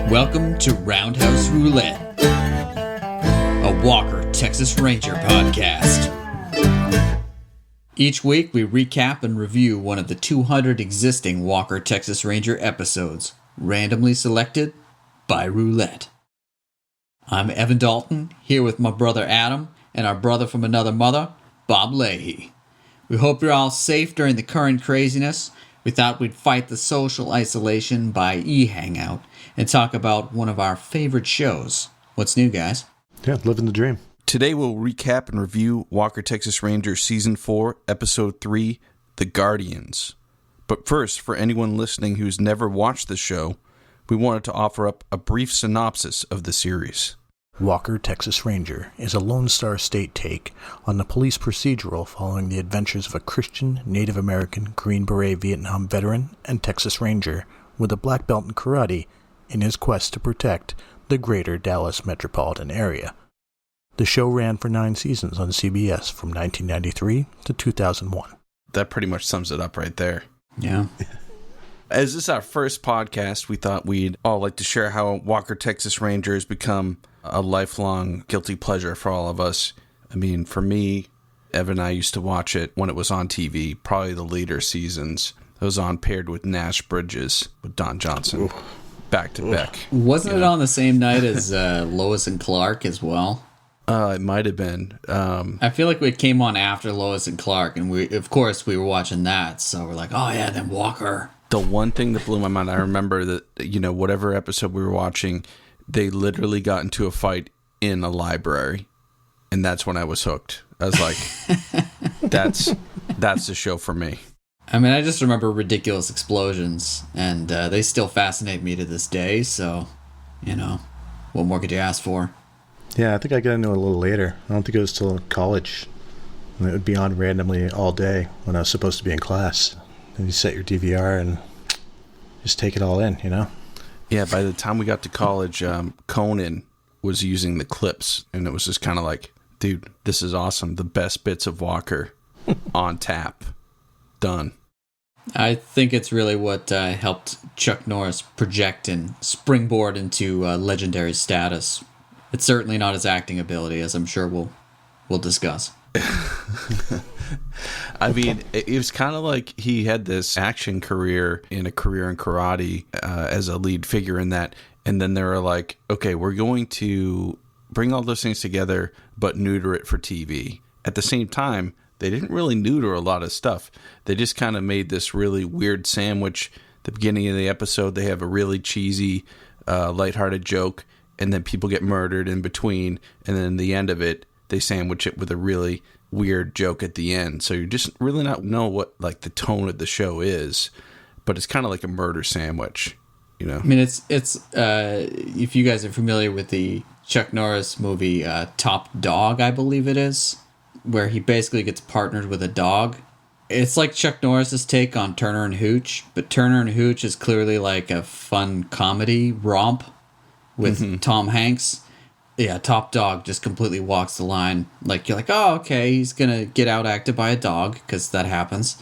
Welcome to Roundhouse Roulette, a Walker, Texas Ranger podcast. Each week we recap and review one of the 200 existing Walker, Texas Ranger episodes, randomly selected by Roulette. I'm Evan Dalton, here with my brother Adam and our brother from another mother, Bob Leahy. We hope you're all safe during the current craziness. We thought we'd fight the social isolation by e-hangout and talk about one of our favorite shows. What's new, guys? Yeah, living the dream. Today we'll recap and review Walker, Texas Ranger Season 4, Episode 3, The Guardians. But first, for anyone listening who's never watched the show, we wanted to offer up a brief synopsis of the series. Walker, Texas Ranger is a Lone Star State take on the police procedural following the adventures of a Christian, Native American, Green Beret Vietnam veteran, and Texas Ranger with a black belt in karate in his quest to protect the Greater Dallas Metropolitan Area. The show ran for 9 seasons on CBS from 1993 to 2001. That pretty much sums it up right there. Yeah. As this is our first podcast, we thought we'd all like to share how Walker, Texas Ranger has become a lifelong guilty pleasure for all of us. I mean, for me, Evan and I used to watch it when it was on TV, probably the later seasons. It was on paired with Nash Bridges with Don Johnson, back to back. Wasn't it on the same night as Lois and Clark as well? It might have been. I feel like it came on after Lois and Clark, and we were watching that, so we're like, oh yeah, then Walker. The one thing that blew my mind, I remember that, whatever episode we were watching, they literally got into a fight in a library, and that's when I was hooked. I was like, that's the show for me. I mean, I just remember ridiculous explosions, and they still fascinate me to this day, so, what more could you ask for? Yeah, I think I got into it a little later. I don't think it was till college. And it would be on randomly all day when I was supposed to be in class. And you set your DVR and just take it all in, Yeah, by the time we got to college, Conan was using the clips, and it was just kind of like, dude, this is awesome. The best bits of Walker on tap. Done. I think it's really what helped Chuck Norris project and springboard into legendary status. It's certainly not his acting ability, as I'm sure we'll discuss. I mean, it was kind of like he had this action career in karate as a lead figure in that. And then they were like, okay, we're going to bring all those things together, but neuter it for TV. At the same time, they didn't really neuter a lot of stuff. They just kind of made this really weird sandwich. At the beginning of the episode, they have a really cheesy, lighthearted joke, and then people get murdered in between. And then the end of it, they sandwich it with a really weird joke at the end. So you just really not know what like the tone of the show is, but it's kind of like a murder sandwich, I mean, it's if you guys are familiar with the Chuck Norris movie Top Dog, I believe it is, where he basically gets partnered with a dog. It's like Chuck Norris's take on Turner and Hooch, but Turner and Hooch is clearly like a fun comedy romp with Tom Hanks. Yeah, Top Dog just completely walks the line. Like, you're like, oh, okay, he's going to get out-acted by a dog, because that happens.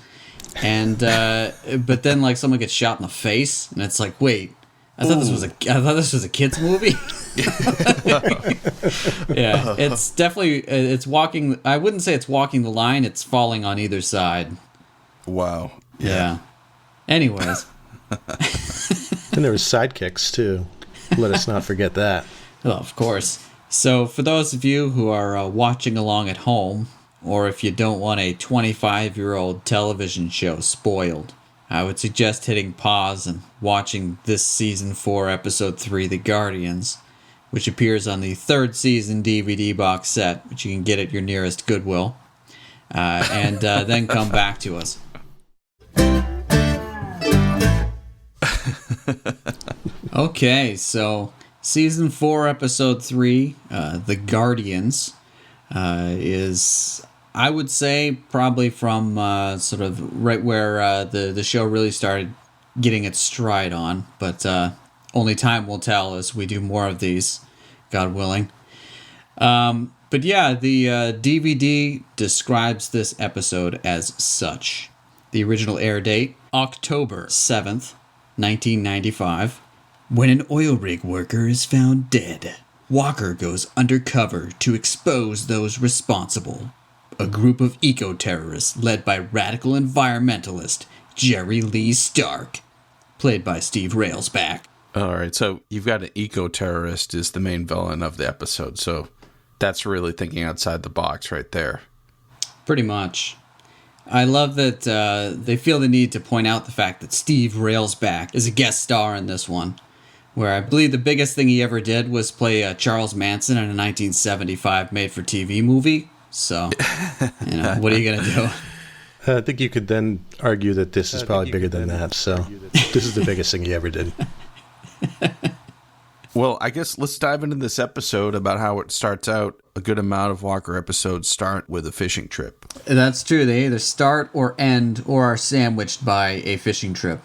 And, but then, like, someone gets shot in the face, and it's like, wait, I thought this was a kid's movie? Yeah, it's definitely, it's walking, I wouldn't say it's walking the line, it's falling on either side. Wow. Yeah. Anyways. And there was sidekicks, too. Let us not forget that. Well, of course. So for those of you who are watching along at home, or if you don't want a 25-year-old television show spoiled, I would suggest hitting pause and watching this Season 4, Episode 3, The Guardians, which appears on the 3rd season DVD box set, which you can get at your nearest Goodwill, and then come back to us. Okay, so Season 4, Episode 3, The Guardians, is, I would say, probably from sort of right where the show really started getting its stride on, but only time will tell as we do more of these, God willing. But yeah, the DVD describes this episode as such. The original air date, October 7th, 1995. When an oil rig worker is found dead, Walker goes undercover to expose those responsible. A group of eco-terrorists led by radical environmentalist Jerry Lee Stark, played by Steve Railsback. All right, so you've got an eco-terrorist is the main villain of the episode, so that's really thinking outside the box right there. Pretty much. I love that they feel the need to point out the fact that Steve Railsback is a guest star in this one, where I believe the biggest thing he ever did was play Charles Manson in a 1975 made-for-TV movie. So, what are you going to do? I think you could then argue that this is probably bigger than that, so this is the biggest thing he ever did. Well, I guess let's dive into this episode about how it starts out. A good amount of Walker episodes start with a fishing trip. That's true. They either start or end or are sandwiched by a fishing trip.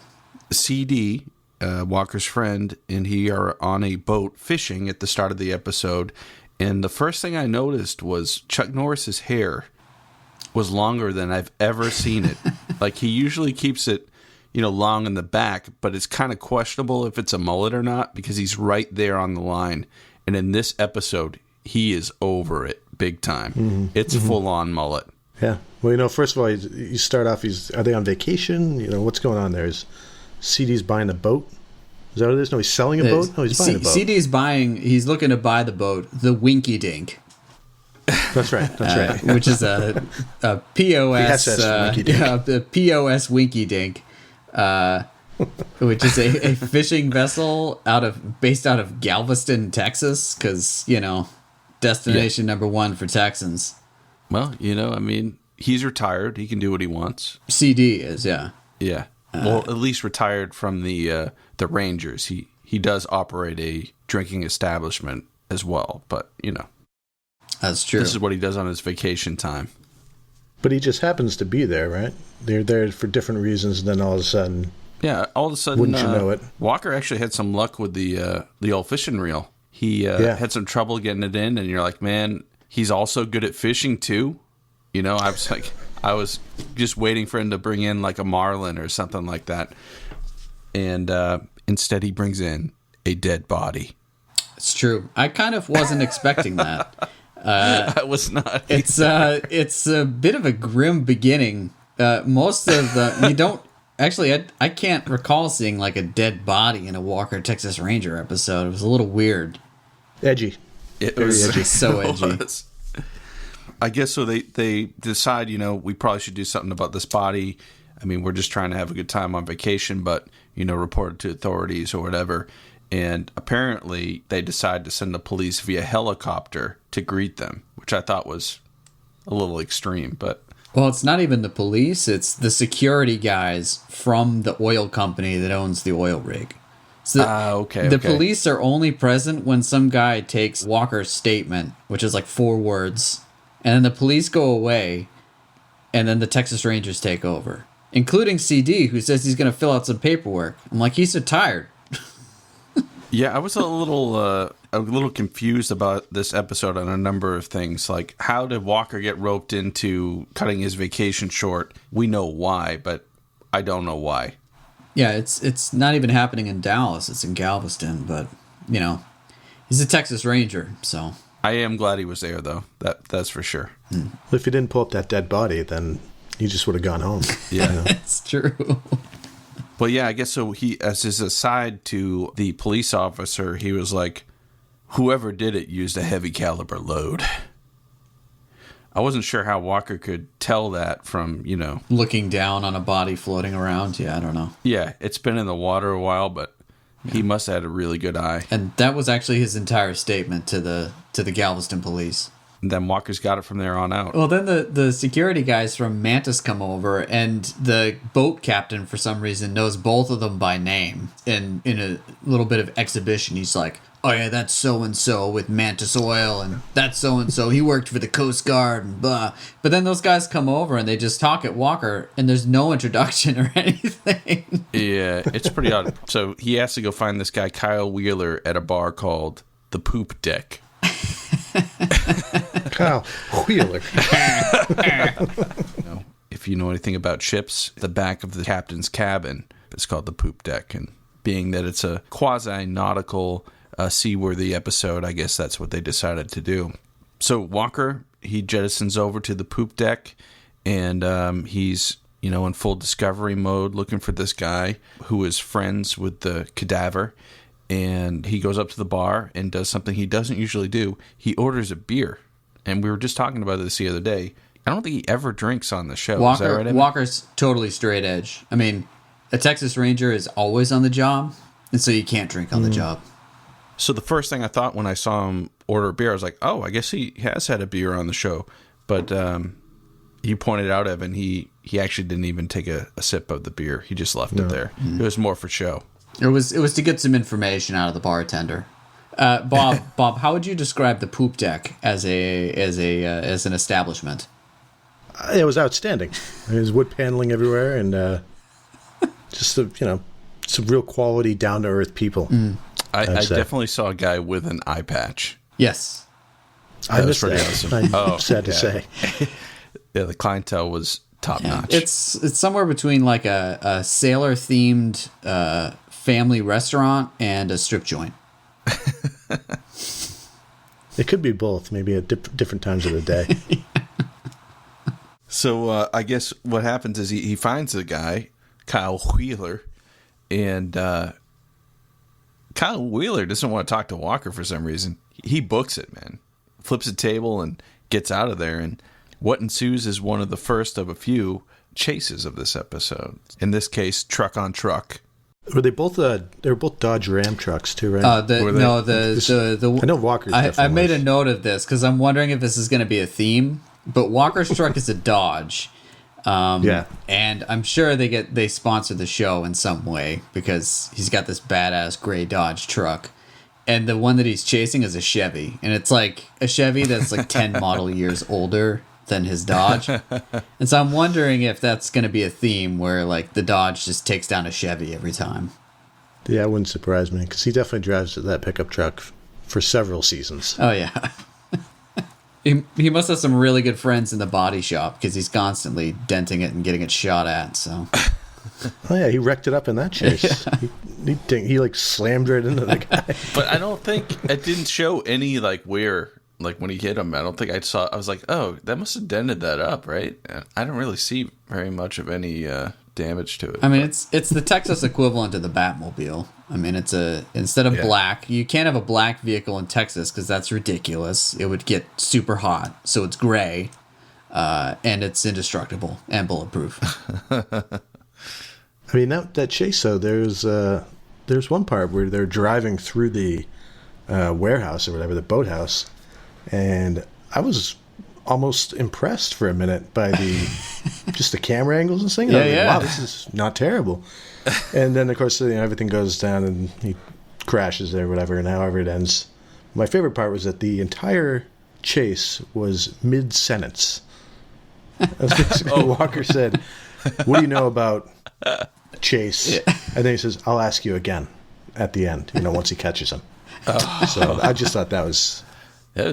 CD, Walker's friend, and he are on a boat fishing at the start of the episode. And the first thing I noticed was Chuck Norris's hair was longer than I've ever seen it. Like, he usually keeps it, long in the back, but it's kind of questionable if it's a mullet or not because he's right there on the line. And in this episode, he is over it big time. Mm-hmm. It's full-on mullet. Yeah. Well, first of all, you start off, are they on vacation? What's going on there? Is CD's buying a boat? Is that what it is? No, he's selling a boat? No, he's buying a boat. He's looking to buy the boat, the Winky Dink. That's right. Which is a POS, the POS Winky Dink, which is a fishing vessel based out of Galveston, Texas, because, destination number one for Texans. Well, he's retired. He can do what he wants. CD is, yeah. Yeah. Well, at least retired from the Rangers. He does operate a drinking establishment as well, but, That's true. This is what he does on his vacation time. But he just happens to be there, right? They're there for different reasons, and then all of a sudden... Yeah, all of a sudden... Wouldn't you know it? Walker actually had some luck with the old fishing reel. He had some trouble getting it in, and you're like, man, he's also good at fishing, too? I was just waiting for him to bring in, like, a marlin or something like that. And instead he brings in a dead body. It's true. I kind of wasn't expecting that. I was not. It's a bit of a grim beginning. Most of you don't actually. I can't recall seeing like a dead body in a Walker Texas Ranger episode. It was a little weird. Edgy. It was edgy. So edgy. I guess so. They decide, we probably should do something about this body. I mean, we're just trying to have a good time on vacation, but report it to authorities or whatever. And apparently they decide to send the police via helicopter to greet them, which I thought was a little extreme. But well, it's not even the police. It's the security guys from the oil company that owns the oil rig. So okay. The police are only present when some guy takes Walker's statement, which is like 4 words, and then the police go away, and then the Texas Rangers take over, including CD, who says he's going to fill out some paperwork. I'm like, he's so tired. Yeah, I was a little confused about this episode on a number of things. Like, how did Walker get roped into cutting his vacation short? We know why, but I don't know why. Yeah, it's not even happening in Dallas. It's in Galveston, but, he's a Texas Ranger, so. I am glad he was there, though. That's for sure. Well, if he didn't pull up that dead body, then he just would have gone home. Yeah. It's true. Well, yeah, I guess so. He, as his aside to the police officer, he was like, whoever did it used a heavy caliber load. I wasn't sure how Walker could tell that from, looking down on a body floating around. Yeah, I don't know. Yeah, it's been in the water a while, but he must have had a really good eye. And that was actually his entire statement to the Galveston police. And then Walker's got it from there on out. Well, then the security guys from Mantis come over, and the boat captain, for some reason, knows both of them by name. And in a little bit of exhibition, he's like, oh, yeah, that's so-and-so with Mantis Oil, and that's so-and-so. He worked for the Coast Guard, and blah. But then those guys come over, and they just talk at Walker, and there's no introduction or anything. Yeah, it's pretty odd. So he has to go find this guy, Kyle Wheeler, at a bar called The Poop Deck. Kyle Wheeler. If you know anything about ships, the back of the captain's cabin is called the poop deck, and being that it's a quasi-nautical, seaworthy episode. I guess that's what they decided to do. So Walker, he jettisons over to the poop deck, and he's, in full discovery mode, looking for this guy who is friends with the cadaver. And he goes up to the bar and does something he doesn't usually do. He orders a beer. And we were just talking about this the other day. I don't think he ever drinks on the show. Is that right, Evan? Walker's totally straight edge. I mean, a Texas Ranger is always on the job, and so you can't drink on the job. So the first thing I thought when I saw him order a beer, I was like, oh, I guess he has had a beer on the show. But you pointed out, Evan, he actually didn't even take a sip of the beer. He just left it there. It was more for show. It was to get some information out of the bartender. Bob, how would you describe the poop deck as an establishment? It was outstanding. There's wood paneling everywhere, and just some real quality, down to earth people. I definitely saw a guy with an eye patch. Yes, I missed pretty that. awesome. I'm sad to say. Yeah, the clientele was top notch. It's somewhere between like a sailor themed family restaurant and a strip joint. It could be both, maybe at different times of the day. So I guess what happens is he finds a guy, Kyle Wheeler, and Kyle Wheeler doesn't want to talk to Walker for some reason. He books it, man. Flips a table and gets out of there. And what ensues is one of the first of a few chases of this episode. In this case, truck on truck. Were they both? They were both Dodge Ram trucks too, right? I know Walker's. I made a note of this because I'm wondering if this is going to be a theme. But Walker's truck is a Dodge. Yeah. And I'm sure they sponsor the show in some way because he's got this badass gray Dodge truck. And the one that he's chasing is a Chevy. And it's like a Chevy that's like 10 model years older than his Dodge. And so I'm wondering if that's going to be a theme where like the Dodge just takes down a Chevy every time. Yeah, it wouldn't surprise me because he definitely drives that pickup truck for several seasons. Oh, yeah. He must have some really good friends in the body shop because he's constantly denting it and getting it shot at. So, oh yeah, he wrecked it up in that chase. Yeah. He like slammed right into the guy. But I don't think it didn't show any like where, like when he hit him. I don't think I saw. I was like, oh, that must have dented that up, right? I don't really see very much of any damage to it. I mean, it's the Texas equivalent of the Batmobile. I mean, instead of black, you can't have a black vehicle in Texas because that's ridiculous. It would get super hot, so it's gray, and it's indestructible and bulletproof. I mean, that chase though, there's one part where they're driving through the warehouse or whatever, the boathouse, and I was almost impressed for a minute by just the camera angles and things. Wow, this is not terrible. And then of course everything goes down and he crashes there, whatever, and however it ends. My favorite part was that the entire chase was mid-sentence. That's basically Walker said, "What do you know about chase?" And then he says, "I'll ask you again at the end, once he catches him." So I just thought that was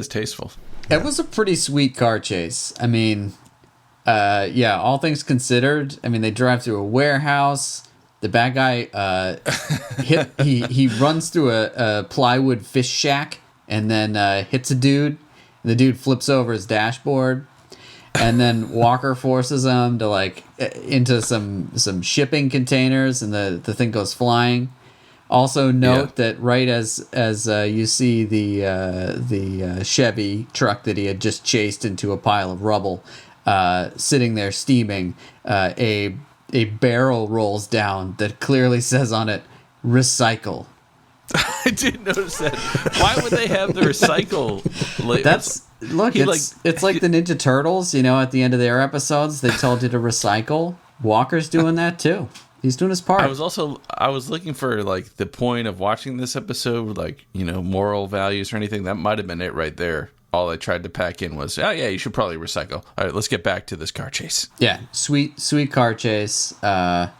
tasteful. It was a pretty sweet car chase. I mean, all things considered, I mean, they drive through a warehouse. The bad guy he runs through a plywood fish shack and then hits a dude. The dude flips over his dashboard, and then Walker forces him to like into some shipping containers, and the thing goes flying. Also note that right as you see the Chevy truck that he had just chased into a pile of rubble, sitting there steaming, a barrel rolls down that clearly says on it, "Recycle." I did notice that. Why would they have the recycle? It's like the Ninja Turtles. At the end of their episodes, they told you to recycle. Walker's doing that too. He's doing his part. I was looking for like the point of watching this episode, like, moral values or anything. That might have been it right there. All I tried to pack in was, oh yeah, you should probably recycle. All right, let's get back to this car chase. Yeah, sweet car chase. And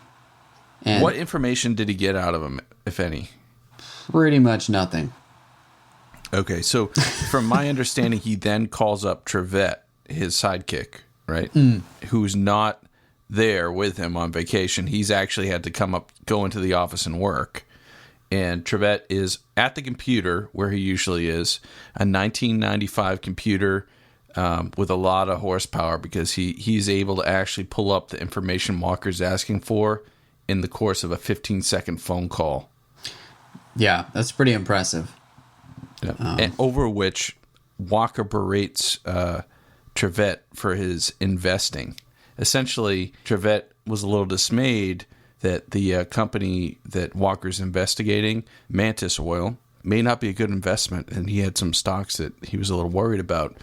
what information did he get out of him, if any? Pretty much nothing. Okay, so from my understanding, he then calls up Trevette, his sidekick, right? Who's not there with him on vacation. He's actually had to go into the office and work. And Trevette is at the computer where he usually is, a 1995 computer with a lot of horsepower, because he's able to actually pull up the information Walker's asking for in the course of a 15-second phone call. Yeah, that's pretty impressive. Yeah. And over which Walker berates Trevette for his investing. Essentially, Trevette was a little dismayed that the company that Walker's investigating, Mantis Oil, may not be a good investment, and he had some stocks that he was a little worried about.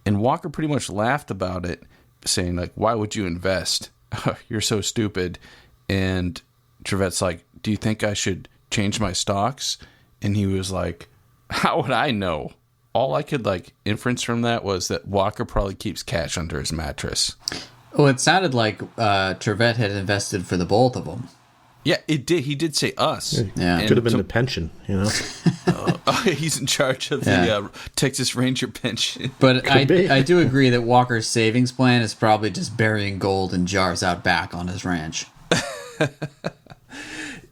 And Walker pretty much laughed about it, saying, like, why would you invest? You're so stupid. And Trevette's like, do you think I should change my stocks? And he was like, how would I know? All I could, inference from that was that Walker probably keeps cash under his mattress. Oh, it sounded like Trevette had invested for the both of them. Yeah, it did. He did say us. Yeah. Could have been the pension, He's in charge of the Texas Ranger pension. But I do agree that Walker's savings plan is probably just burying gold in jars out back on his ranch.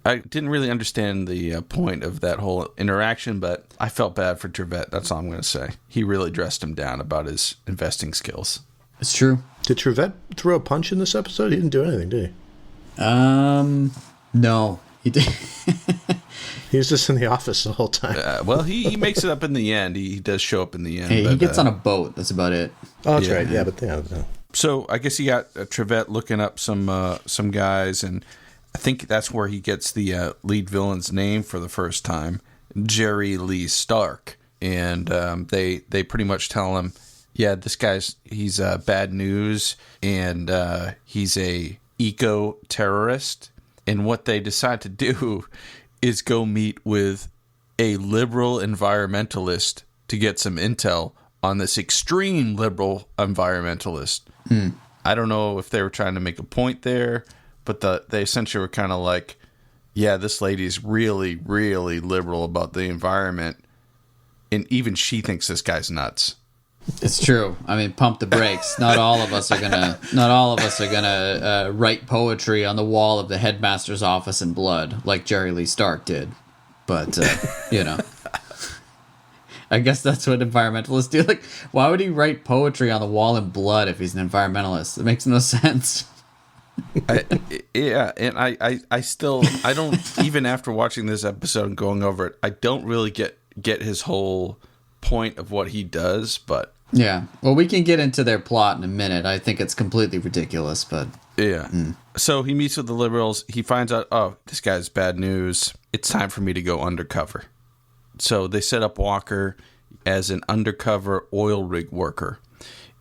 I didn't really understand the point of that whole interaction, but I felt bad for Trevette. That's all I'm going to say. He really dressed him down about his investing skills. It's true. Did Trevette throw a punch in this episode? He didn't do anything, did he? No, he did. He was just in the office the whole time. Well, he makes it up in the end. He does show up in the end. He gets on a boat. That's about it. Oh, that's right. Yeah, but yeah. So I guess he got Trevette looking up some guys, and I think that's where he gets the lead villain's name for the first time, Jerry Lee Stark. And they pretty much tell him, yeah, he's bad news, and he's a eco-terrorist. And what they decide to do is go meet with a liberal environmentalist to get some intel on this extreme liberal environmentalist. I don't know if they were trying to make a point there, but they essentially were kind of like, yeah, this lady's really, really liberal about the environment, and even she thinks this guy's nuts. It's true. I mean, pump the brakes. Not all of us are gonna write poetry on the wall of the headmaster's office in blood like Jerry Lee Stark did. But I guess that's what environmentalists do. Like, why would he write poetry on the wall in blood if he's an environmentalist? It makes no sense. I still don't, even after watching this episode and going over it, I don't really get his whole point of what he does, but yeah, well, we can get into their plot in a minute. I think it's completely ridiculous, but yeah. So he meets with the liberals. He finds out, oh, this guy's bad news. It's time for me to go undercover. So they set up Walker as an undercover oil rig worker.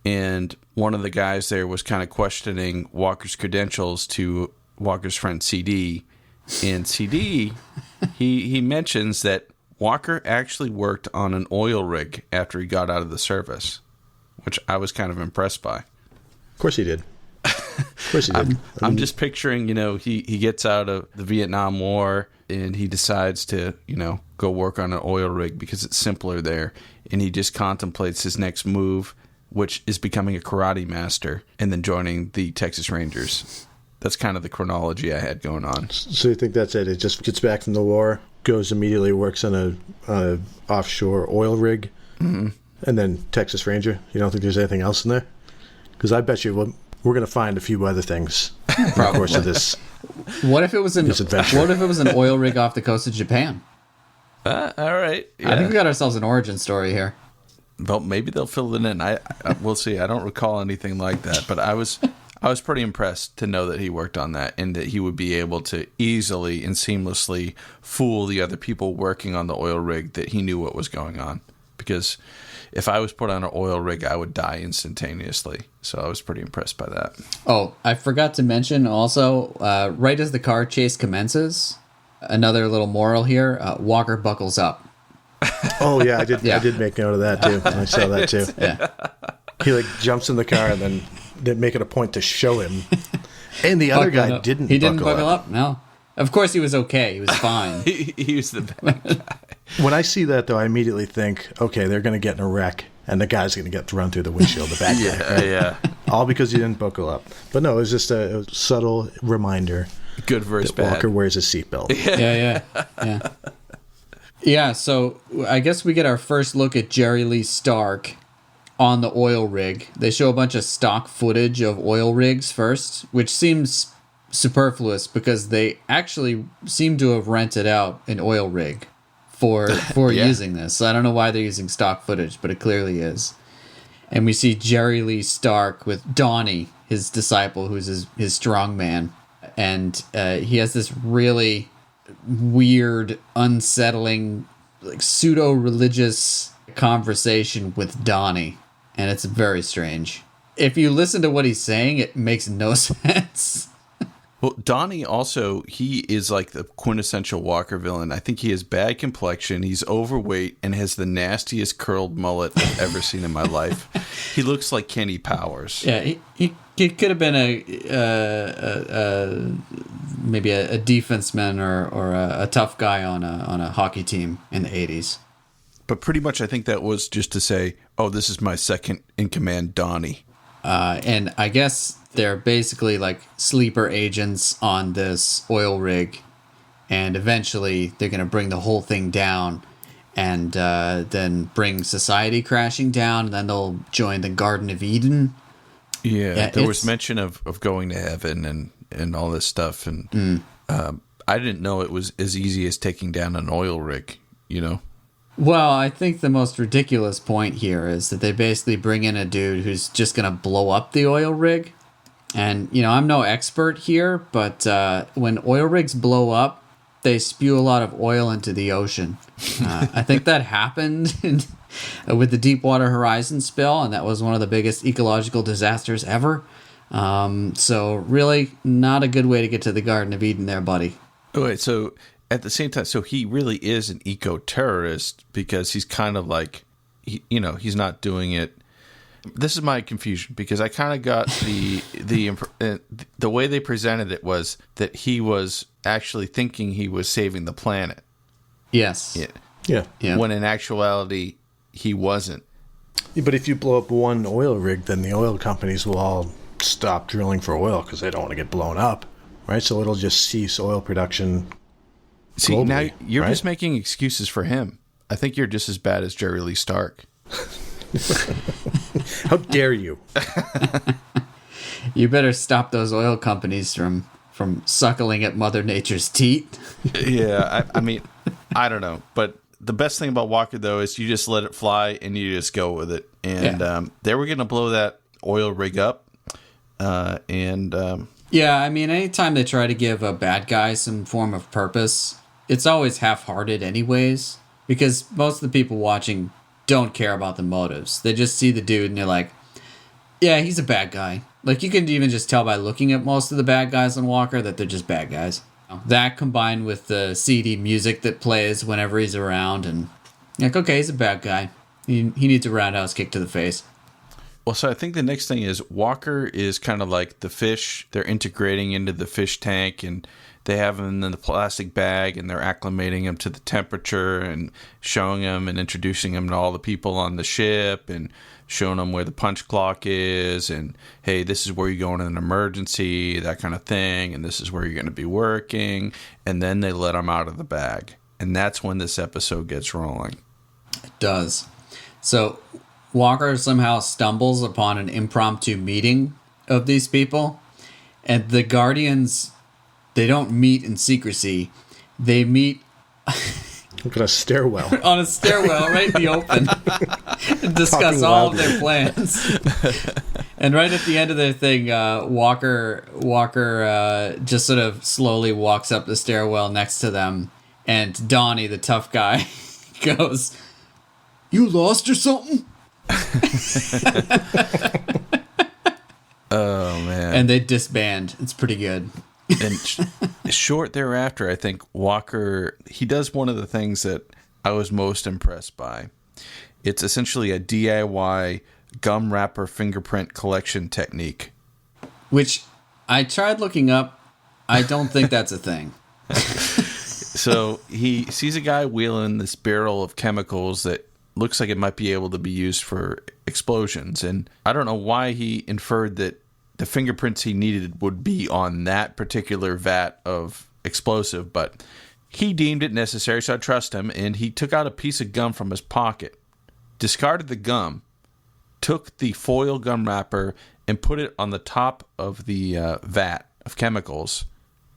And one of the guys there was kind of questioning Walker's credentials to Walker's friend CD. And CD, he mentions that Walker actually worked on an oil rig after he got out of the service, which I was kind of impressed by. Of course he did. Of course he did. I'm just picturing, he gets out of the Vietnam War and he decides to, go work on an oil rig because it's simpler there. And he just contemplates his next move, which is becoming a karate master and then joining the Texas Rangers. That's kind of the chronology I had going on. So you think that's it? It just gets back from the war, goes immediately, works on a offshore oil rig, and then Texas Ranger. You don't think there's anything else in there? Because I bet you we're going to find a few other things in the course of this. What if it was an oil rig off the coast of Japan? All right. Yeah. I think we got ourselves an origin story here. Well, maybe they'll fill it in. We'll see. I don't recall anything like that, but I was pretty impressed to know that he worked on that and that he would be able to easily and seamlessly fool the other people working on the oil rig that he knew what was going on. Because if I was put on an oil rig, I would die instantaneously. So I was pretty impressed by that. Oh, I forgot to mention also, right as the car chase commences, another little moral here, Walker buckles up. Oh, yeah, I did. Yeah. I did make note of that, too. I saw that, too. Yeah. He, jumps in the car and then they make it a point to show him. And the other guy didn't buckle up. No. Of course he was okay. He was fine. he was the bad guy. When I see that, though, I immediately think, okay, they're going to get in a wreck, and the guy's going to get thrown through the windshield, the bad guy. Yeah. All because he didn't buckle up. But no, it was just a subtle reminder Good versus that bad. Walker wears a seatbelt. Yeah. Yeah, so I guess we get our first look at Jerry Lee Stark on the oil rig. They show a bunch of stock footage of oil rigs first, which seems superfluous because they actually seem to have rented out an oil rig for using this. So I don't know why they're using stock footage, but it clearly is. And we see Jerry Lee Stark with Donnie, his disciple, who's his strong man. And he has this really weird, unsettling, like pseudo-religious conversation with Donnie. And it's very strange. If you listen to what he's saying, it makes no sense. Well, Donnie also, he is like the quintessential Walker villain. I think he has bad complexion, he's overweight, and has the nastiest curled mullet I've ever seen in my life. He looks like Kenny Powers. Yeah, he could have been maybe a defenseman or a tough guy on a hockey team in the 80s. But pretty much I think that was just to say, oh, this is my second in command, Donnie. And I guess they're basically like sleeper agents on this oil rig. And eventually they're going to bring the whole thing down and then bring society crashing down. And then they'll join the Garden of Eden. Yeah, there was mention of going to heaven and all this stuff. And I didn't know it was as easy as taking down an oil rig, you know? Well, I think the most ridiculous point here is that they basically bring in a dude who's just going to blow up the oil rig. And, you know, I'm no expert here, but when oil rigs blow up, they spew a lot of oil into the ocean. I think that happened with the Deepwater Horizon spill, and that was one of the biggest ecological disasters ever. So really not a good way to get to the Garden of Eden there, buddy. Oh, wait, so at the same time, so he really is an eco-terrorist because he's kind of like, he's not doing it. This is my confusion because I kind of got the way they presented it was that he was actually thinking he was saving the planet. Yes. Yeah. When in actuality, he wasn't. But if you blow up one oil rig, then the oil companies will all stop drilling for oil because they don't want to get blown up, right? So it'll just cease oil production. See, globally, now you're right? just making excuses for him. I think you're just as bad as Jerry Lee Stark. How dare you? You better stop those oil companies from suckling at Mother Nature's teat. Yeah, I mean, I don't know. But the best thing about Walker, though, is you just let it fly and you just go with it. And they were going to blow that oil rig up. Yeah, I mean, anytime they try to give a bad guy some form of purpose, it's always half-hearted anyways, because most of the people watching don't care about the motives. They just see the dude and they're like, yeah, he's a bad guy. Like, you can even just tell by looking at most of the bad guys on Walker that they're just bad guys. That combined with the CD music that plays whenever he's around, and like, okay, he's a bad guy. He needs a roundhouse kick to the face. Well, so I think the next thing is Walker is kind of like the fish. They're integrating into the fish tank, and they have him in the plastic bag, and they're acclimating him to the temperature and showing him and introducing him to all the people on the ship and showing them where the punch clock is and, hey, this is where you go in an emergency, that kind of thing, and this is where you're going to be working. And then they let him out of the bag. And that's when this episode gets rolling. It does. So Walker somehow stumbles upon an impromptu meeting of these people, and the Guardians, they don't meet in secrecy. They meet Look at a stairwell. on a stairwell right in the open and discuss all of their plans. And right at the end of their thing, Walker just sort of slowly walks up the stairwell next to them, and Donnie, the tough guy, goes, "You lost or something?" Oh, man. And they disband. It's pretty good. And short thereafter, I think Walker, he does one of the things that I was most impressed by. It's essentially a DIY gum wrapper fingerprint collection technique. Which I tried looking up. I don't think that's a thing. So he sees a guy wheeling this barrel of chemicals that looks like it might be able to be used for explosions. And I don't know why he inferred that the fingerprints he needed would be on that particular vat of explosive, but he deemed it necessary, so I trust him, and he took out a piece of gum from his pocket, discarded the gum, took the foil gum wrapper and put it on the top of the vat of chemicals,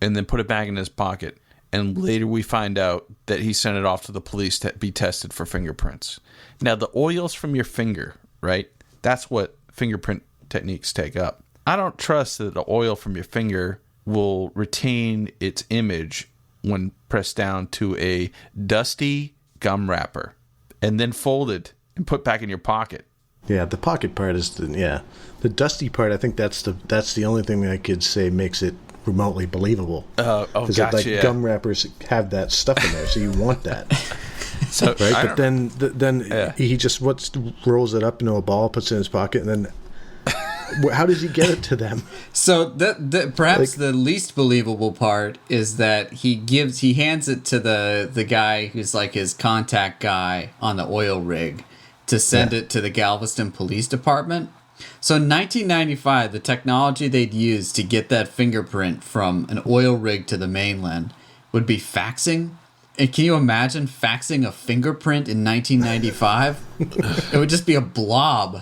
and then put it back in his pocket. And later we find out that he sent it off to the police to be tested for fingerprints. Now, the oils from your finger, right? That's what fingerprint techniques take up. I don't trust that the oil from your finger will retain its image when pressed down to a dusty gum wrapper and then folded and put back in your pocket. Yeah, the pocket part is the dusty part. I think that's the only thing that I could say makes it remotely believable. Gotcha. Like gum wrappers have that stuff in there, so you want that. So right, but then he just rolls it up into a ball, puts it in his pocket, and then how does he get it to them? So perhaps the least believable part is that he hands it to the guy who's like his contact guy on the oil rig to send it to the Galveston Police Department. So in 1995, the technology they'd use to get that fingerprint from an oil rig to the mainland would be faxing. And can you imagine faxing a fingerprint in 1995? It would just be a blob.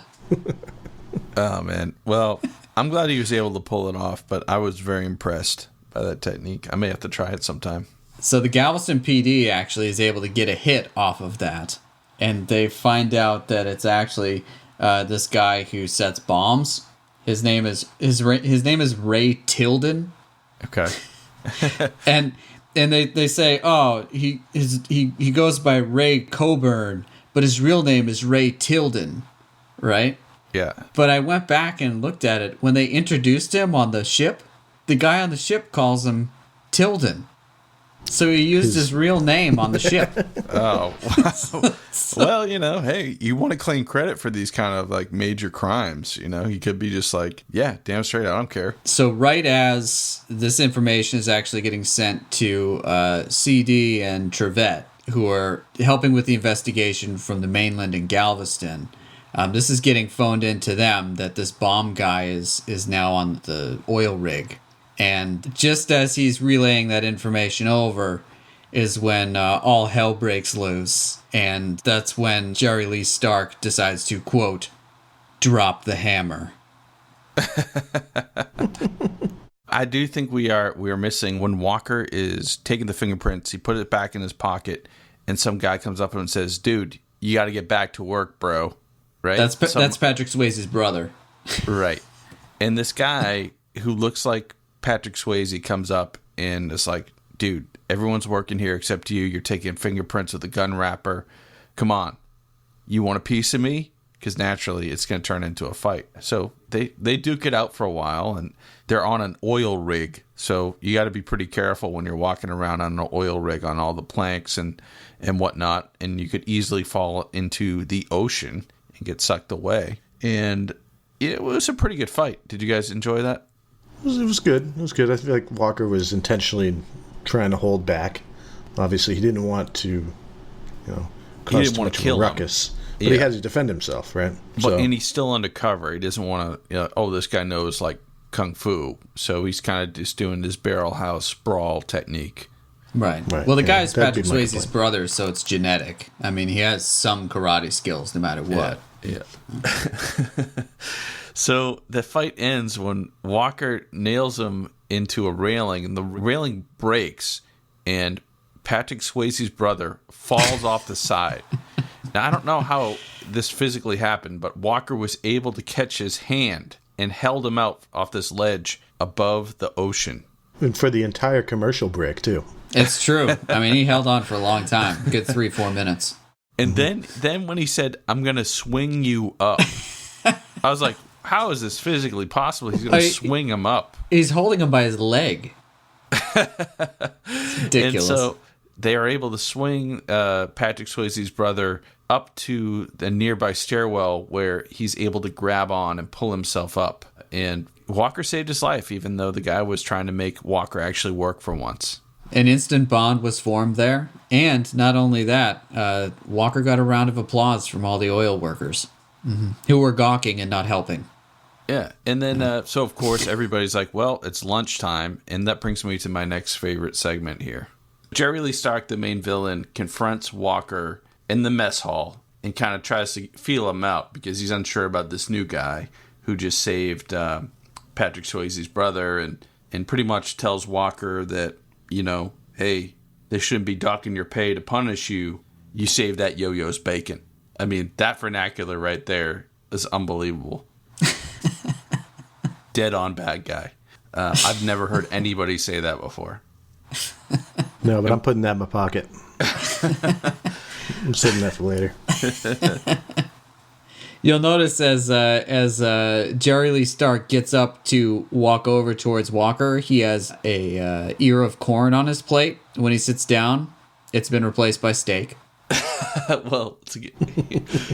Oh, man. Well, I'm glad he was able to pull it off, but I was very impressed by that technique. I may have to try it sometime. So the Galveston PD actually is able to get a hit off of that. And they find out that it's actually this guy who sets bombs. His name is Ray Tilden. Okay. and they say, oh, he goes by Ray Coburn, but his real name is Ray Tilden, right? Yeah. But I went back and looked at it. When they introduced him on the ship, the guy on the ship calls him Tilden. So he used his real name on the ship. Oh, wow. Well, hey, you want to claim credit for these kind of like major crimes. He could be just like, yeah, damn straight, I don't care. So right as this information is actually getting sent to CD and Trevette, who are helping with the investigation from the mainland in Galveston, this is getting phoned into them that this bomb guy is now on the oil rig. And just as he's relaying that information over is when all hell breaks loose. And that's when Jerry Lee Stark decides to, quote, drop the hammer. I do think we are missing when Walker is taking the fingerprints. He put it back in his pocket, and some guy comes up and says, dude, you got to get back to work, bro. Right? That's Patrick Swayze's brother. Right. And this guy who looks like Patrick Swayze comes up and is like, dude, everyone's working here except you. You're taking fingerprints with a gun wrapper. Come on. You want a piece of me? Because naturally it's going to turn into a fight. So they duke it out for a while, and they're on an oil rig. So you got to be pretty careful when you're walking around on an oil rig on all the planks and whatnot. And you could easily fall into the ocean and get sucked away. And it was a pretty good fight. Did you guys enjoy that? It was good. It was good. I feel like Walker was intentionally trying to hold back. Obviously, he didn't want to, cause too much of a ruckus. But he had to defend himself, right? And he's still undercover. He doesn't want to, this guy knows, like, kung fu. So he's kind of just doing this barrel house brawl technique. Right. Well, the guy's Patrick Swayze's brother, so it's genetic. I mean, he has some karate skills no matter what. Yeah. So the fight ends when Walker nails him into a railing, and the railing breaks, and Patrick Swayze's brother falls off the side. Now, I don't know how this physically happened, but Walker was able to catch his hand and held him out off this ledge above the ocean. And for the entire commercial break, too. It's true. I mean, he held on for a long time. Good 3-4 minutes. And then when he said, I'm going to swing you up, I was like, how is this physically possible? He's going to swing him up. He's holding him by his leg. It's ridiculous. And so they are able to swing Patrick Swayze's brother up to the nearby stairwell where he's able to grab on and pull himself up. And Walker saved his life, even though the guy was trying to make Walker actually work for once. An instant bond was formed there. And not only that, Walker got a round of applause from all the oil workers who were gawking and not helping. Yeah, and then so of course everybody's like, well, it's lunchtime, and that brings me to my next favorite segment here. Jerry Lee Stark, the main villain, confronts Walker in the mess hall and kind of tries to feel him out because he's unsure about this new guy who just saved Patrick Swayze's brother, and pretty much tells Walker that, you know, hey, they shouldn't be docking your pay to punish you. You saved that yo-yo's bacon. I mean, that vernacular right there is unbelievable. Dead on bad guy. I've never heard anybody say that before. No, but I'm putting that in my pocket. I'm saving that for later. You'll notice as Jerry Lee Stark gets up to walk over towards Walker, he has a ear of corn on his plate. When he sits down, it's been replaced by steak. Well,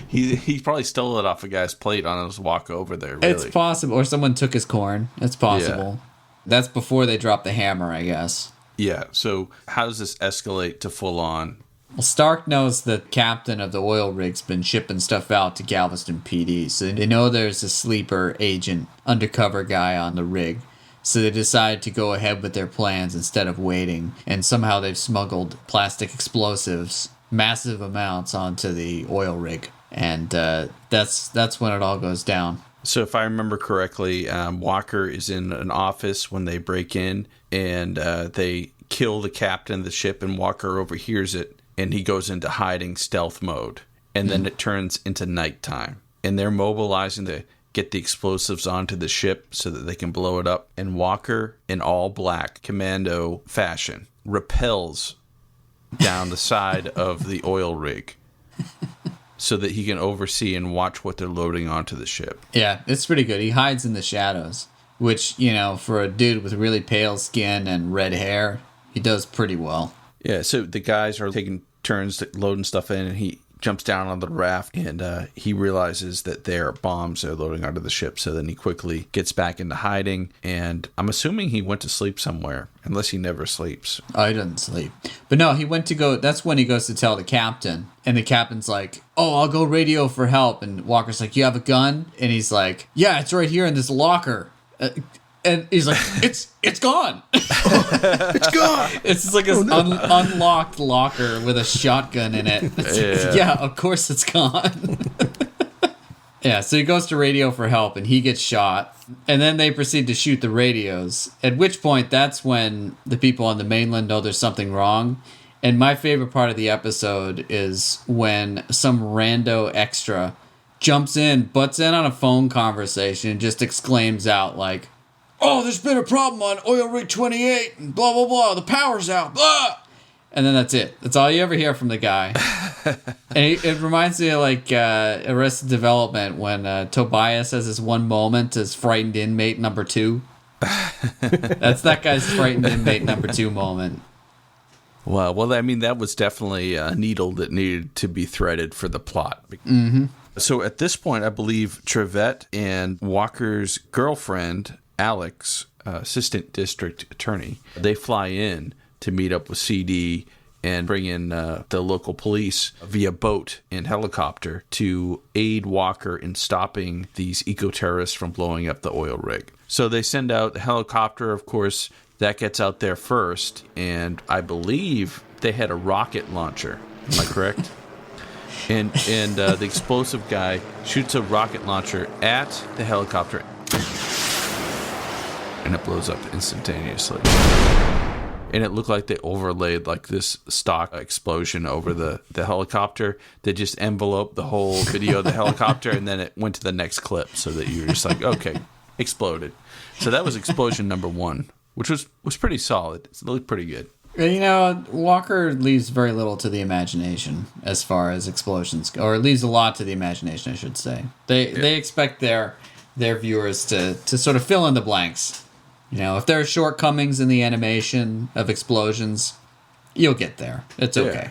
he probably stole it off a guy's plate on his walk over there. Really. It's possible, or someone took his corn. It's possible. Yeah. That's before they drop the hammer, I guess. Yeah. So how does this escalate to full on? Well, Stark knows the captain of the oil rig's been shipping stuff out to Galveston PD, so they know there's a sleeper agent, undercover guy on the rig. So they decide to go ahead with their plans instead of waiting, and somehow they've smuggled plastic explosives, massive amounts, onto the oil rig, and that's when it all goes down. So if I remember correctly, Walker is in an office when they break in, and they kill the captain of the ship, and Walker overhears it, and he goes into hiding stealth mode, and then it turns into nighttime, and they're mobilizing to get the explosives onto the ship so that they can blow it up, and Walker, in all black commando fashion, rappels down the side of the oil rig so that he can oversee and watch what they're loading onto the ship. Yeah, it's pretty good. He hides in the shadows, which, you know, for a dude with really pale skin and red hair, he does pretty well. Yeah, so the guys are taking turns loading stuff in, and he jumps down on the raft, and he realizes that there are bombs they're loading onto the ship, so then he quickly gets back into hiding, and I'm assuming he went to sleep somewhere, unless he never sleeps. Oh, he doesn't sleep. But no, that's when he goes to tell the captain, and the captain's like, oh, I'll go radio for help, and Walker's like, you have a gun? And he's like, yeah, it's right here in this locker. And he's like, it's gone. It's gone. It's just like this unlocked locker with a shotgun in it. Yeah, of course it's gone. Yeah, so he goes to radio for help, and he gets shot. And then they proceed to shoot the radios, at which point that's when the people on the mainland know there's something wrong. And my favorite part of the episode is when some rando extra jumps in, butts in on a phone conversation, and just exclaims out like, oh, there's been a problem on Oil Rig 28, and blah, blah, blah, the power's out, blah! And then that's it. That's all you ever hear from the guy. And it reminds me of, like, Arrested Development when Tobias has this one moment as frightened inmate number 2. That's that guy's frightened inmate number 2 moment. Well, I mean, that was definitely a needle that needed to be threaded for the plot. Mm-hmm. So at this point, I believe Trevette and Walker's girlfriend, Alex, assistant district attorney, they fly in to meet up with CD and bring in the local police via boat and helicopter to aid Walker in stopping these eco-terrorists from blowing up the oil rig. So they send out the helicopter, of course, that gets out there first, and I believe they had a rocket launcher. Am I correct? And the explosive guy shoots a rocket launcher at the helicopter, and it blows up instantaneously. And it looked like they overlaid like this stock explosion over the helicopter that just enveloped the whole video of the helicopter, and then it went to the next clip so that you're just like, okay, exploded. So that was explosion number 1, which was pretty solid. It looked pretty good. You know, Walker leaves very little to the imagination as far as explosions go, or leaves a lot to the imagination, I should say. They expect their viewers to sort of fill in the blanks. You know, if there are shortcomings in the animation of explosions, you'll get there. It's okay. Yeah.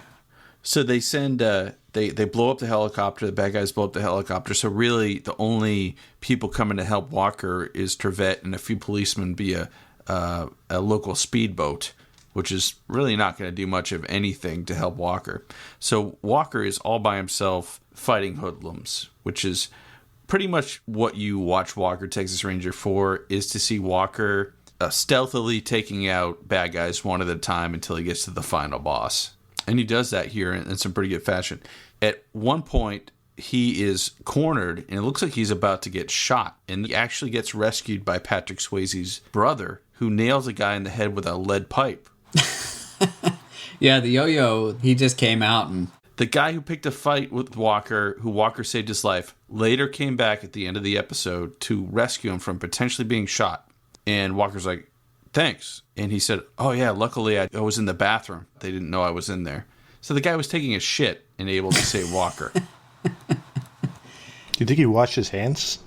So they send they blow up the helicopter. The bad guys blow up the helicopter. So really, the only people coming to help Walker is Trevette and a few policemen via a local speedboat, which is really not going to do much of anything to help Walker. So Walker is all by himself fighting hoodlums, which is pretty much what you watch Walker Texas Ranger for, is to see Walker stealthily taking out bad guys one at a time until he gets to the final boss. And he does that here in some pretty good fashion. At one point, he is cornered, and it looks like he's about to get shot. And he actually gets rescued by Patrick Swayze's brother, who nails a guy in the head with a lead pipe. Yeah, the yo-yo, he just came out and... The guy who picked a fight with Walker, who Walker saved his life, later came back at the end of the episode to rescue him from potentially being shot. And Walker's like, thanks. And he said, oh yeah, luckily I was in the bathroom. They didn't know I was in there. So the guy was taking a shit and able to save Walker. Do you think he washed his hands?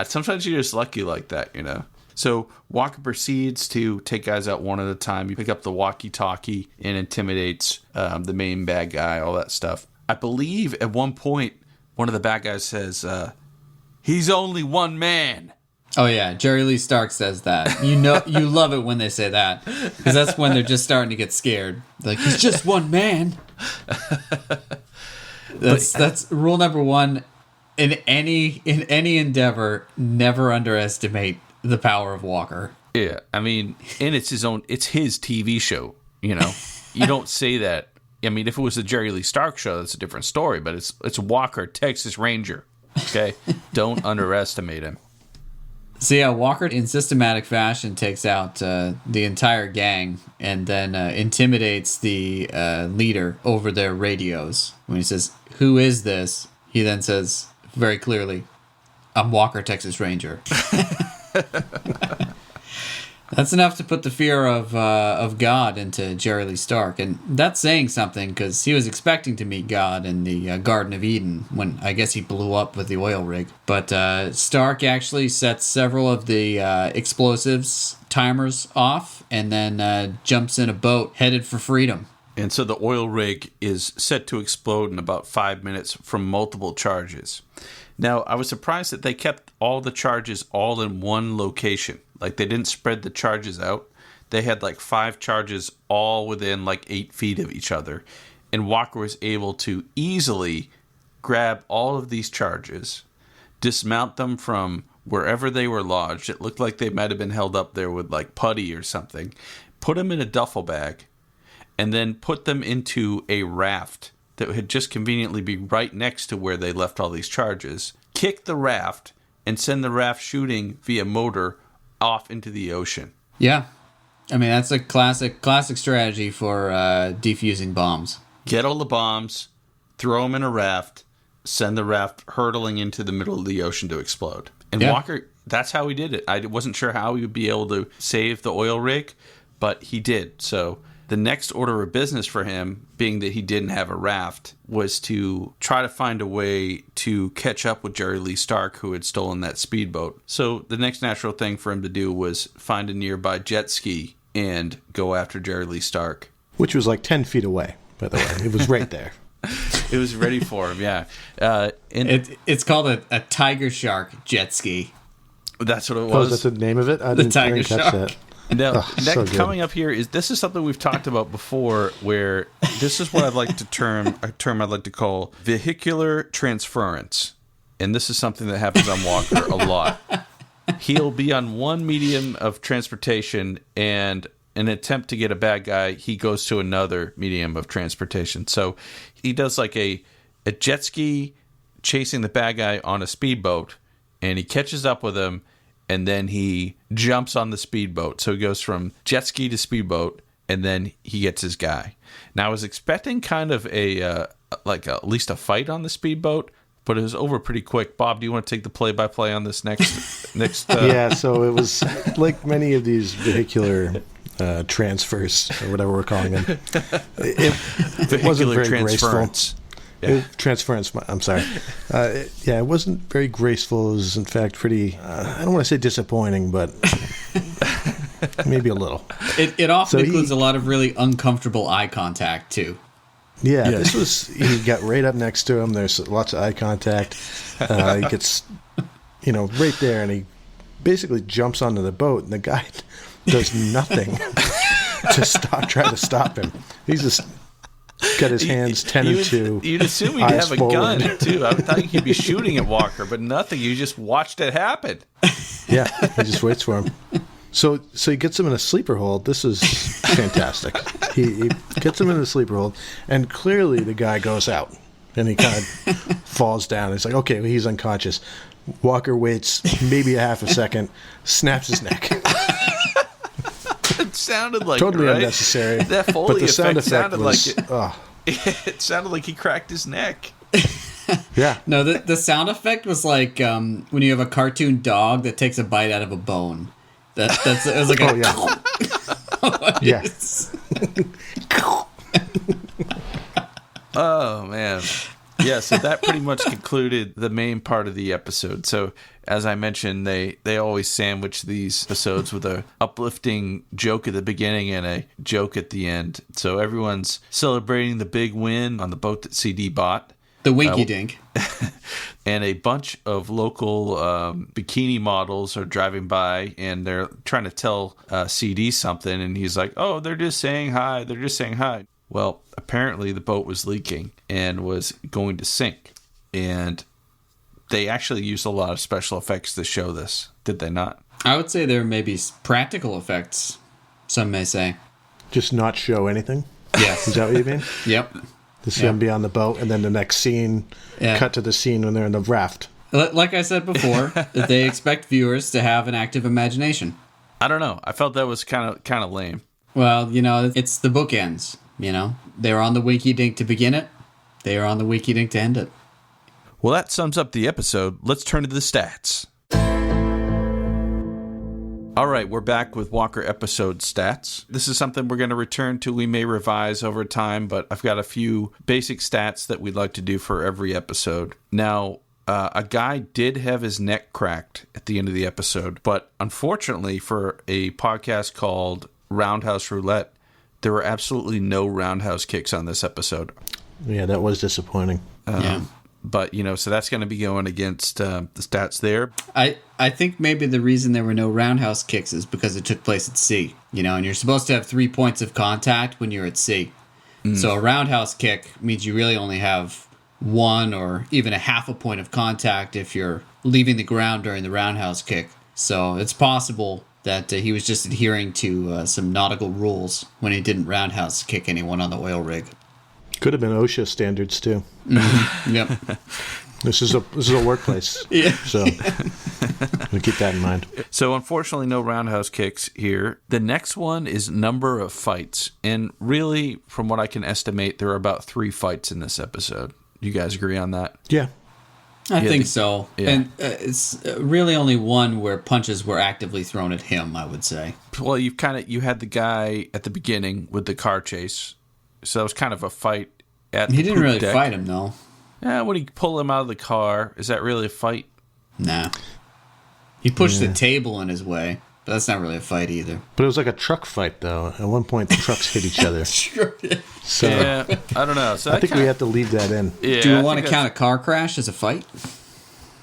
Sometimes you're just lucky like that, you know. So Walker proceeds to take guys out one at a time. You pick up the walkie-talkie and intimidates the main bad guy, all that stuff. I believe at one point, one of the bad guys says, he's only one man. Oh, yeah. Jerry Lee Stark says that. You know, you love it when they say that, because that's when they're just starting to get scared. Like, he's just one man. That's rule number one. In any endeavor, never underestimate the power of Walker. Yeah, I mean, and it's his TV show, you know. You don't say that. I mean, if it was the Jerry Lee Stark show, that's a different story, but it's Walker, Texas Ranger, okay? Don't underestimate him. So yeah, Walker in systematic fashion takes out the entire gang and then intimidates the leader over their radios. When he says, "Who is this?" he then says very clearly, "I'm Walker, Texas Ranger." That's enough to put the fear of God into Jerry Lee Stark, and that's saying something because he was expecting to meet God in the Garden of Eden when I guess he blew up with the oil rig. But Stark actually sets several of the explosives timers off, and then jumps in a boat headed for freedom. And so the oil rig is set to explode in about 5 minutes from multiple charges. Now, I was surprised that they kept all the charges all in one location. Like, they didn't spread the charges out. They had, like, 5 charges all within, like, 8 feet of each other. And Walker was able to easily grab all of these charges, dismount them from wherever they were lodged. It looked like they might have been held up there with, like, putty or something. Put them in a duffel bag, and then put them into a raft that would just conveniently be right next to where they left all these charges, kick the raft, and send the raft shooting via motor off into the ocean. Yeah. I mean, that's a classic strategy for defusing bombs. Get all the bombs, throw them in a raft, send the raft hurtling into the middle of the ocean to explode. And yeah. Walker, that's how he did it. I wasn't sure how he would be able to save the oil rig, but he did. So the next order of business for him, being that he didn't have a raft, was to try to find a way to catch up with Jerry Lee Stark, who had stolen that speedboat. So the next natural thing for him to do was find a nearby jet ski and go after Jerry Lee Stark. Which was like 10 feet away, by the way. It was right there. It was ready for him, yeah. It's called a tiger shark jet ski. That's what it was. Oh, that's the name of it? I didn't catch that. Now, coming up here this is something we've talked about before, where this is what I'd like to term I'd like to call vehicular transference. And this is something that happens on Walker a lot. He'll be on one medium of transportation, and in an attempt to get a bad guy, he goes to another medium of transportation. So he does like a jet ski chasing the bad guy on a speedboat, and he catches up with him, and then he jumps on the speedboat. So he goes from jet ski to speedboat, and then he gets his guy. Now, I was expecting kind of at least a fight on the speedboat, but it was over pretty quick. Bob, do you want to take the play-by-play on this next? Yeah, so it was like many of these vehicular transfers, or whatever we're calling them. It wasn't very graceful. Yeah. Transference, I'm sorry. It wasn't very graceful. It was, in fact, pretty, I don't want to say disappointing, but maybe a little. It often includes a lot of really uncomfortable eye contact, too. Yeah, this was, he got right up next to him. There's lots of eye contact. He gets, right there, and he basically jumps onto the boat, and the guy does nothing to try to stop him. He's just got his hands 10 and 2. You'd assume he'd have a gun, too. I thought he'd be shooting at Walker, but nothing. You just watched it happen. Yeah, he just waits for him. So he gets him in a sleeper hold. This is fantastic. He gets him in a sleeper hold, and clearly the guy goes out, and he kind of falls down. It's like, okay, he's unconscious. Walker waits maybe a half a second, snaps his neck. It sounded like totally right? Unnecessary. That Foley but the sound effect sounded was, like it. It sounded like he cracked his neck. Yeah. No, the sound effect was like when you have a cartoon dog that takes a bite out of a bone. It was like Yes. Oh man. Yeah, so that pretty much concluded the main part of the episode. So, as I mentioned, they always sandwich these episodes with a uplifting joke at the beginning and a joke at the end. So everyone's celebrating the big win on the boat that CD bought. The Winky Dink. And a bunch of local bikini models are driving by, and they're trying to tell CD something, and he's like, oh, they're just saying hi. They're just saying hi. Well, apparently the boat was leaking and was going to sink. And they actually used a lot of special effects to show this, did they not? I would say there may be practical effects, some may say. Just not show anything? Yes. Is that what you mean? Yep. Just him be on the boat, and then the next scene, cut to the scene when they're in the raft. Like I said before, that they expect viewers to have an active imagination. I don't know. I felt that was kind of lame. Well, it's the bookends. They were on the Winky Dink to begin it. They are on the Winky Dink to end it. Well, that sums up the episode. Let's turn to the stats. All right, we're back with Walker episode stats. This is something we're going to return to. We may revise over time, but I've got a few basic stats that we'd like to do for every episode. Now, a guy did have his neck cracked at the end of the episode, but unfortunately for a podcast called Roundhouse Roulette, there were absolutely no roundhouse kicks on this episode. Yeah, that was disappointing. But, so that's going to be going against the stats there. I think maybe the reason there were no roundhouse kicks is because it took place at sea, and you're supposed to have 3 points of contact when you're at sea. So a roundhouse kick means you really only have 1 or even a half a point of contact if you're leaving the ground during the roundhouse kick. So it's possible that he was just adhering to some nautical rules when he didn't roundhouse kick anyone on the oil rig. Could have been OSHA standards too. Mm-hmm. Yep. This is a workplace. Yeah. So we'll keep that in mind. So unfortunately, no roundhouse kicks here. The next one is number of fights, and really, from what I can estimate, there are about 3 fights in this episode. You guys agree on that? Yeah. I think so. Yeah. And it's really only one where punches were actively thrown at him, I would say. Well, you had the guy at the beginning with the car chase. So that was kind of a fight at the He didn't really deck. fight him, though. Yeah, when he pulled him out of the car, is that really a fight? Nah. He pushed the table in his way, but that's not really a fight either. But it was like a truck fight, though. At one point, the trucks hit each other. Sure. So Yeah, I don't know. So I think we have to leave that in. Yeah, Do I we want think to count a car crash as a fight?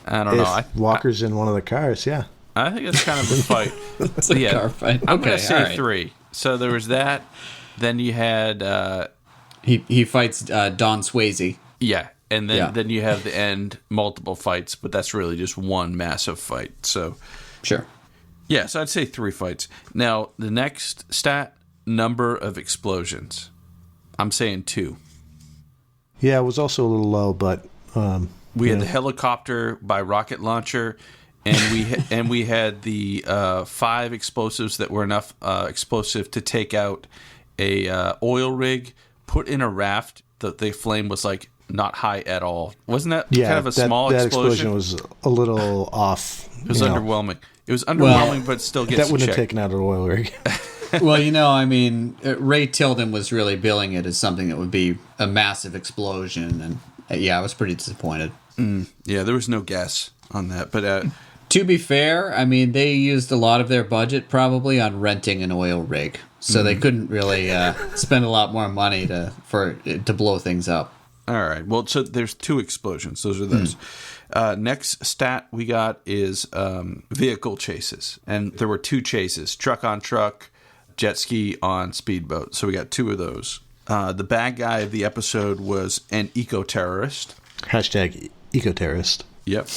I don't know. If Walker's in one of the cars, yeah. I think it's kind of a fight. It's a car fight. I'm going Okay, to say all right. 3. So there was that. Then you had... He fights Don Swayze. Yeah, and then you have the end, multiple fights, but that's really just one massive fight. So, Sure. yeah, so I'd say 3 fights. Now, the next stat, number of explosions. I'm saying 2. Yeah, it was also a little low, but... We had the helicopter by rocket launcher, and we had the 5 explosives that were enough explosive to take out a oil rig, put in a raft. The flame was like not high at all. Wasn't that kind of a small explosion? That explosion was a little off. It was underwhelming. It was underwhelming, but still gets that wouldn't have checked. taken out an oil rig. Well, Ray Tilden was really billing it as something that would be a massive explosion, and I was pretty disappointed. Yeah, there was no gas on that, but To be fair, they used a lot of their budget probably on renting an oil rig, so they couldn't really spend a lot more money to blow things up. all right. Well, so there's 2 explosions. Those are those. Next stat we got is vehicle chases, and there were 2 chases: truck on truck, jet ski on speedboat. So we got 2 of those. The bad guy of the episode was an eco-terrorist. Hashtag eco-terrorist. Yep.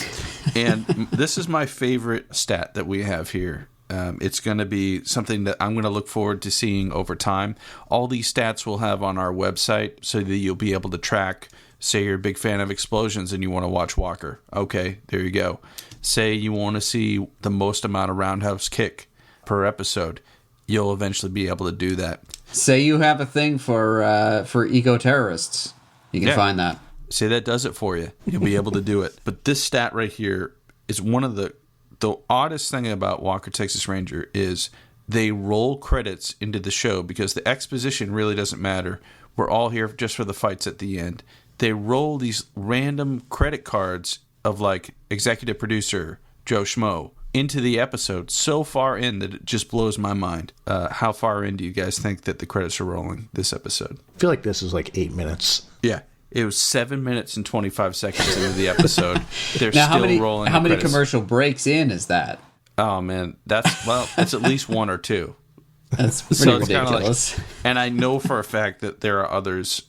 And this is my favorite stat that we have here. It's going to be something that I'm going to look forward to seeing over time. All these stats we'll have on our website so that you'll be able to track. Say you're a big fan of explosions and you want to watch Walker. Okay, there you go. Say you want to see the most amount of roundhouse kick per episode. You'll eventually be able to do that. Say you have a thing for eco-terrorists. You can find that. Say that does it for you. You'll be able to do it. But this stat right here is one of the oddest thing about Walker, Texas Ranger is they roll credits into the show because the exposition really doesn't matter. We're all here just for the fights at the end. They roll these random credit cards of like executive producer Joe Schmo into the episode so far in that it just blows my mind. How far in do you guys think that the credits are rolling this episode? I feel like this is like 8 minutes. Yeah. It was 7 minutes and 25 seconds into the episode. They're now, still rolling. How many commercial breaks in is that? Oh man, it's at least one or two. That's pretty ridiculous. And I know for a fact that there are others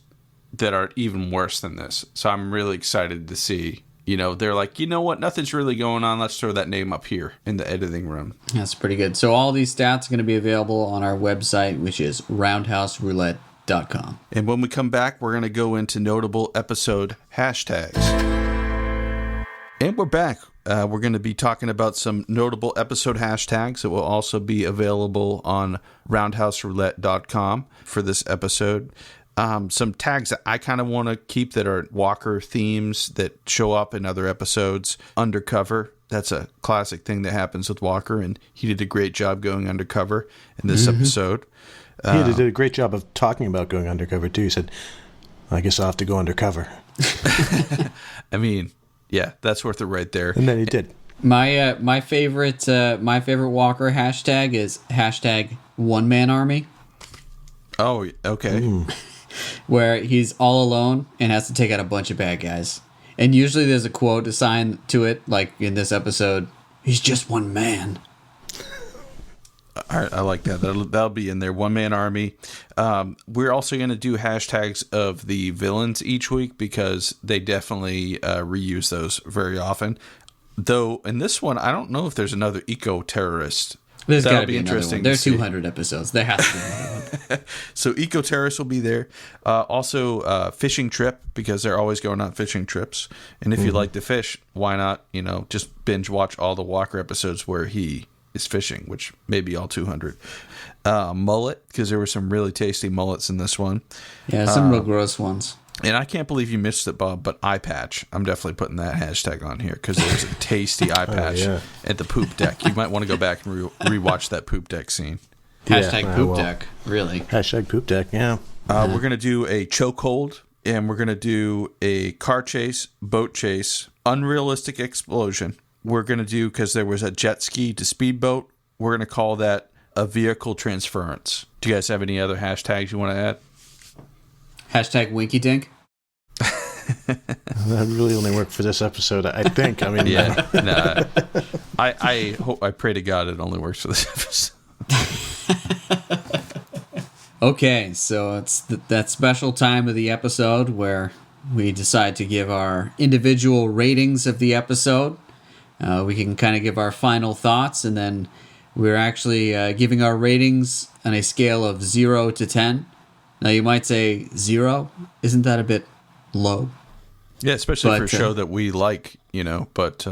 that are even worse than this. So I'm really excited to see. They're like, you know what? Nothing's really going on. Let's throw that name up here in the editing room. That's pretty good. So all these stats are going to be available on our website, which is roundhouseroulette.com. And when we come back, we're going to go into notable episode hashtags. And we're back. We're going to be talking about some notable episode hashtags that will also be available on roundhouseroulette.com for this episode. Some tags that I kind of want to keep that are Walker themes that show up in other episodes. Undercover. That's a classic thing that happens with Walker, and he did a great job going undercover in this episode. He did a great job of talking about going undercover, too. He said, I guess I'll have to go undercover. I mean, yeah, that's worth it right there. And then he did. My favorite Walker hashtag is hashtag one man army. Oh, okay. Where he's all alone and has to take out a bunch of bad guys. And usually there's a quote assigned to it, like in this episode, he's just one man. All right, I like that. That'll be in there. One man army. We're also going to do hashtags of the villains each week because they definitely reuse those very often. Though in this one, I don't know if there's another eco-terrorist. There's got to be interesting. There's 200 episodes. There has to be another one. So eco-terrorists will be there. Also, fishing trip, because they're always going on fishing trips. And if you like to fish, why not, just binge watch all the Walker episodes where he is fishing, which may be all 200. Mullet, because there were some really tasty mullets in this one. Yeah, some real gross ones. And I can't believe you missed it, Bob, but eye patch. I'm definitely putting that hashtag on here because there was a tasty eye patch at the poop deck. You might want to go back and rewatch that poop deck scene. Hashtag poop deck, really. Hashtag poop deck, yeah. We're going to do a chokehold, and we're going to do a car chase, boat chase, unrealistic explosion. We're going to do, because there was a jet ski to speedboat, we're going to call that a vehicle transference. Do you guys have any other hashtags you want to add? Hashtag Winky Dink. That really only worked for this episode, I think. I mean, yeah. I hope, I pray to God it only works for this episode. Okay, so it's that special time of the episode where we decide to give our individual ratings of the episode. We can kind of give our final thoughts, and then we're actually giving our ratings on a scale of 0 to 10. Now, you might say 0. Isn't that a bit low? Yeah, especially for a show that we like, but...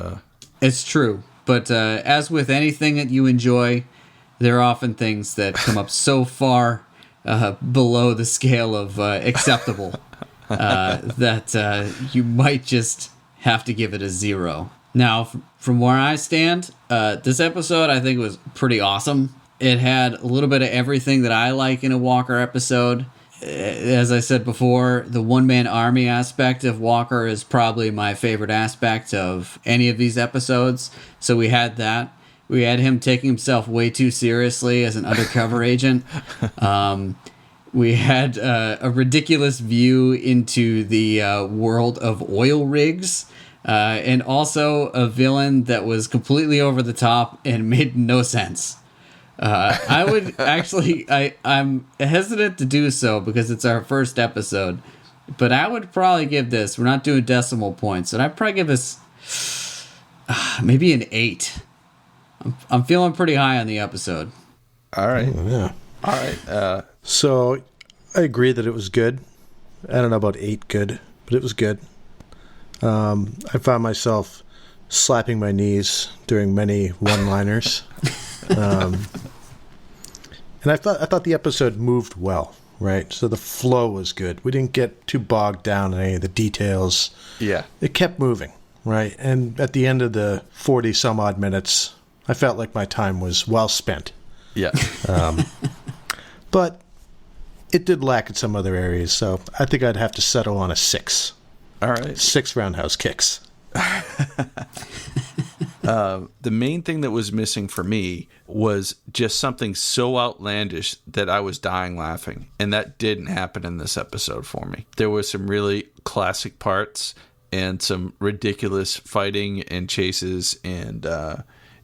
It's true. But as with anything that you enjoy, there are often things that come up so far below the scale of acceptable that you might just have to give it a 0. Now, from where I stand, this episode I think was pretty awesome. It had a little bit of everything that I like in a Walker episode. As I said before, the one-man army aspect of Walker is probably my favorite aspect of any of these episodes. So we had that. We had him taking himself way too seriously as an undercover agent. We had a ridiculous view into the world of oil rigs. And also a villain that was completely over the top and made no sense. I would actually, I'm hesitant to do so because it's our first episode, but I would probably give this, we're not doing decimal points, and I'd probably give this maybe an 8. I'm feeling pretty high on the episode. All right. Oh, yeah. All right. So I agree that it was good. I don't know about 8 good, but it was good. I found myself slapping my knees during many one-liners. And I thought the episode moved well, right? So the flow was good. We didn't get too bogged down in any of the details. Yeah. It kept moving, right? And at the end of the 40-some-odd minutes, I felt like my time was well spent. Yeah. But it did lack in some other areas, so I think I'd have to settle on a 6. All right. 6 roundhouse kicks. The main thing that was missing for me was just something so outlandish that I was dying laughing. And that didn't happen in this episode for me. There was some really classic parts and some ridiculous fighting and chases and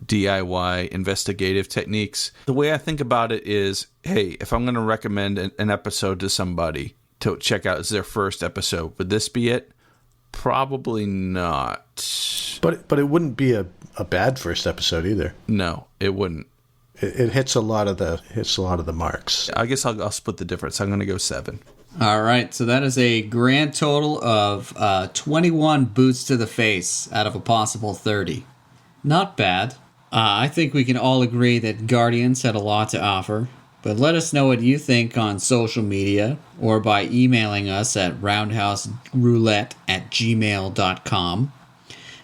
DIY investigative techniques. The way I think about it is, hey, if I'm going to recommend an episode to somebody to check out as their first episode, would this be it? Probably not. But it wouldn't be a bad first episode either. No, it wouldn't. It hits a lot of the marks. I guess I'll split the difference. I'm going to go 7. All right, so that is a grand total of 21 boots to the face out of a possible 30. Not bad. I think we can all agree that Guardians had a lot to offer, but let us know what you think on social media or by emailing us at roundhouseroulette@gmail.com.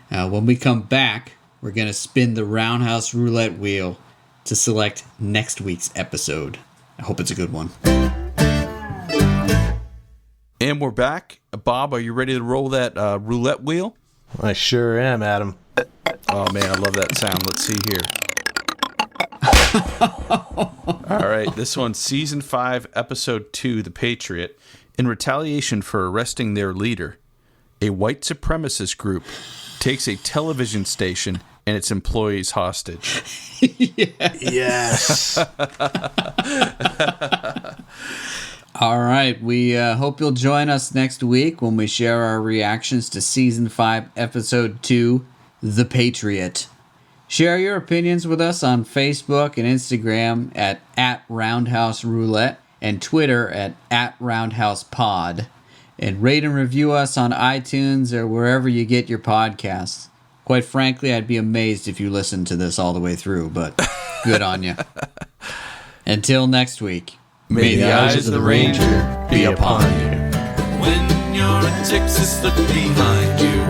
When we come back, we're going to spin the Roundhouse Roulette wheel to select next week's episode. I hope it's a good one. And we're back. Bob, are you ready to roll that roulette wheel? I sure am, Adam. Oh, man, I love that sound. Let's see here. All right, this one's Season 5, Episode 2, The Patriot. In retaliation for arresting their leader, a white supremacist group takes a television station and its employees hostage. Yes. All right, we hope you'll join us next week when we share our reactions to Season 5, Episode 2, The Patriot. Share your opinions with us on Facebook and Instagram at Roundhouse Roulette and Twitter at Roundhouse Pod. And rate and review us on iTunes or wherever you get your podcasts. Quite frankly, I'd be amazed if you listened to this all the way through, but good on you. Until next week. May the eyes of the Ranger be upon you. When you're in Texas, look behind you.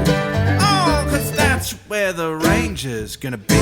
Oh, 'cause that's where the Ranger's gonna be.